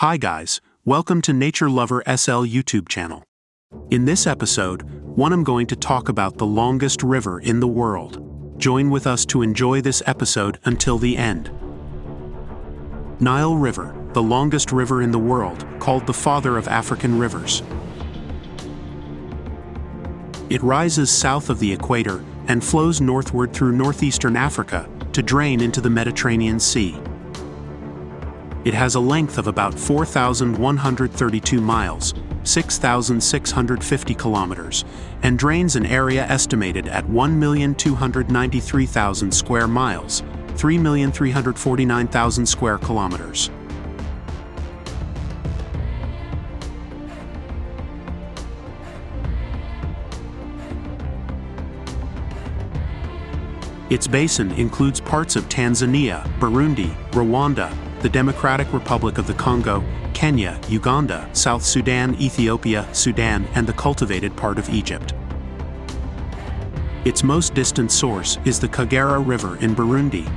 Hi guys, welcome to Nature Lover SL YouTube channel. In this episode, I'm going to talk about the longest river in the world. Join with us to enjoy this episode until the end. Nile River, the longest river in the world, called the father of African rivers. It rises south of the equator and flows northward through northeastern Africa to drain into the Mediterranean Sea. It has a length of about 4,132 miles, 6,650 kilometers, and drains an area estimated at 1,293,000 square miles, 3,349,000 square kilometers. Its basin includes parts of Tanzania, Burundi, Rwanda, the Democratic Republic of the Congo, Kenya, Uganda, South Sudan, Ethiopia, Sudan, and the cultivated part of Egypt. Its most distant source is the Kagera River in Burundi.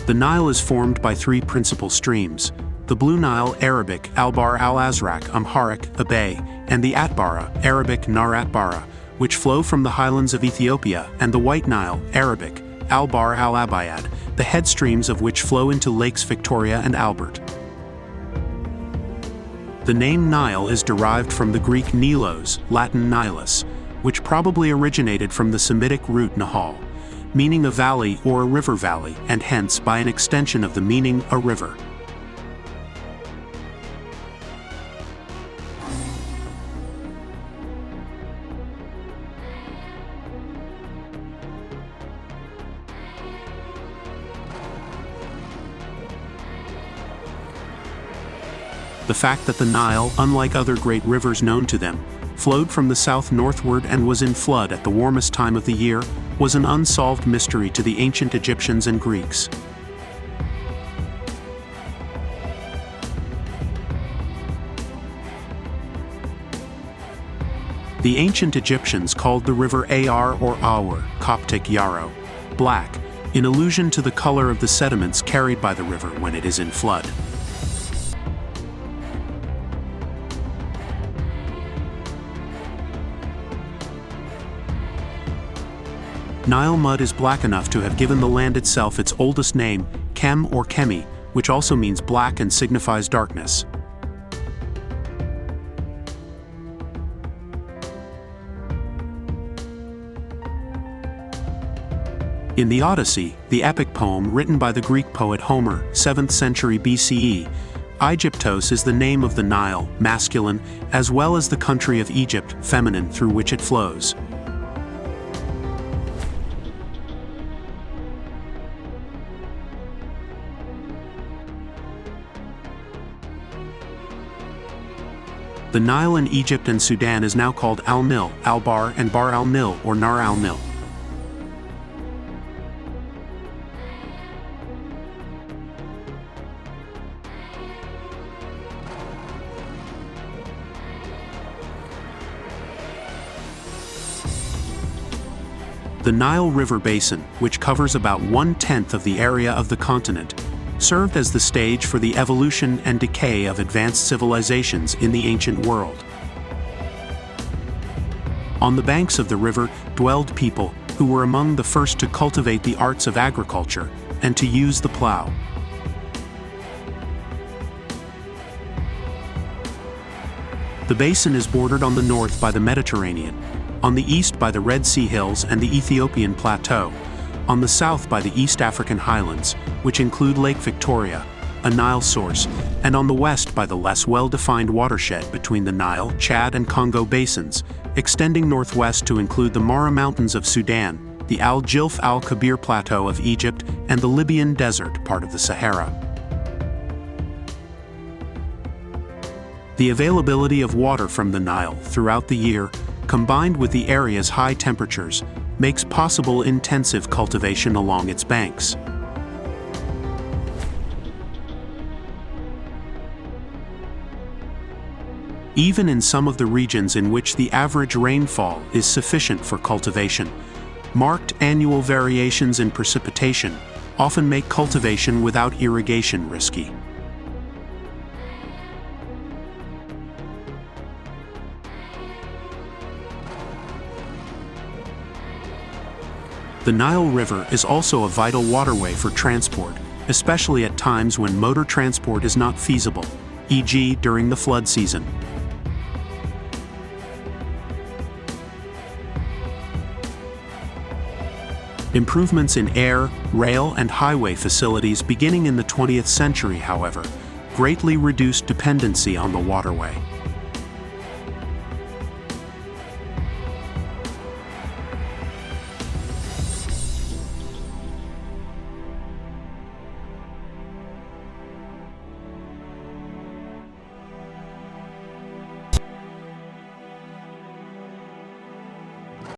The Nile is formed by three principal streams: the Blue Nile, Arabic, Al-Bahr al-Azraq, Amharic, Abay, and the Atbara, Arabic, Nar Atbara, which flow from the highlands of Ethiopia, and the White Nile, Arabic, Al-Bahr al-Abayad, the head streams of which flow into Lakes Victoria and Albert. The name Nile is derived from the Greek Nilos, Latin Nilus, which probably originated from the Semitic root Nahal, meaning a valley or a river valley, and hence by an extension of the meaning a river. The fact that the Nile, unlike other great rivers known to them, flowed from the south northward and was in flood at the warmest time of the year, was an unsolved mystery to the ancient Egyptians and Greeks. The ancient Egyptians called the river Ar or Awar, Coptic Yarrow, black, in allusion to the color of the sediments carried by the river when it is in flood. Nile mud is black enough to have given the land itself its oldest name, Kem or Kemi, which also means black and signifies darkness. In the Odyssey, the epic poem written by the Greek poet Homer, 7th century BCE, Aegyptos is the name of the Nile, masculine, as well as the country of Egypt, feminine, through which it flows. The Nile in Egypt and Sudan is now called Al-Nil, Al-Bahr, and Bahr al-Nil or Nar al-Nil. The Nile River Basin, which covers about 1/10 of the area of the continent, served as the stage for the evolution and decay of advanced civilizations in the ancient world. On the banks of the river dwelled people who were among the first to cultivate the arts of agriculture and to use the plow. The basin is bordered on the north by the Mediterranean, on the east by the Red Sea Hills and the Ethiopian Plateau, on the south by the East African highlands, which include Lake Victoria, a Nile source, and on the west by the less well-defined watershed between the Nile, Chad, and Congo basins, extending northwest to include the Mara Mountains of Sudan, the Al-Jilf al-Kabir Plateau of Egypt, and the Libyan Desert, part of the Sahara. The availability of water from the Nile throughout the year, combined with the area's high temperatures, makes possible intensive cultivation along its banks. even in some of the regions in which the average rainfall is sufficient for cultivation. Marked annual variations in precipitation often make cultivation without irrigation risky. The Nile River is also a vital waterway for transport, especially at times when motor transport is not feasible, e.g. during the flood season. Improvements in air, rail, and highway facilities beginning in the 20th century, however, greatly reduced dependency on the waterway.